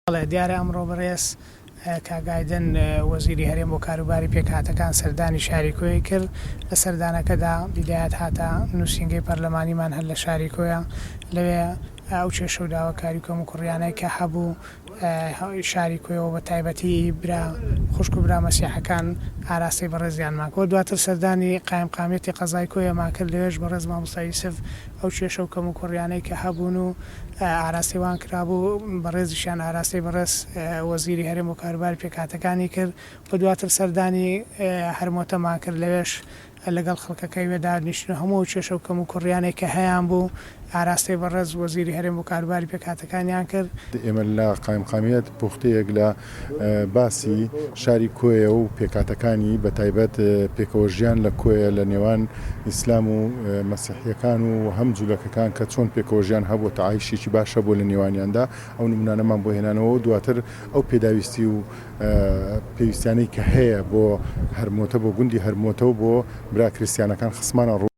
دیارە ئەمڕۆ بەڕێز کاگایدن وەزیری هەرێم بۆ کاروباری پێکهاتەکان سەردانی شاری کۆی کرد لە سەردانەکەدا بیدایەت هاتە نووسینگەی پەرلەمانیمان هەر لە شاری کۆیە لەوێ ئەو کێشە و داواکاری کۆم و کوڕیانەی کە هەبوو شاری کۆیەوە بە تایبەتی برا خوشک و برا مەسیحەکان ئاراستی بەڕێزیانمان کۆ دواتر سەردانی قایمقامێتی قەزای کۆیەمان کرد لەوێژ بەڕێز مامۆستا یوسف ئەو کێشە و کەم و کوڕیانەی کە هەبوون و ئاراستیوان کرابوو بەڕێزیشان ئاراستی بەڕێز وەزیری هەرێم و کاروباری پێکهاتەکانی کرد بە دواتر سەردانی هەرمۆتەمان کرد لەوێش لەگەڵ خەڵکەکەی وێدا نیشتن هەموو کێشە و کەم و کوڕیانێک کە هەیەیان بوو ئاراستی بەڕێز وەزیری هەرێم و کاروباری پێکهاتەکانیان کرد. ئێمە لە قایمقامیەت پوختەیەک لە باسی شاری کۆیە و پێکهاتەکانی بە تایبەت پێکەوەژیان لە کۆیە لە نێوان ئیسلام و مەسیحیەکان و هەم جوولەکەکان کە چۆن پێکەوەژیان هەبوو تا عایشێکی باشە بۆ لە نێوانیاندا ئەو نمونانەمان بۆ هێنانەوە و دواتر ئەو پێداویستی و پێویستیانەی کە هەیە بۆ هەرمۆتە بۆ گوندی هەرمۆتە و بۆ برا کریستیانەکان خسمانە ڕوو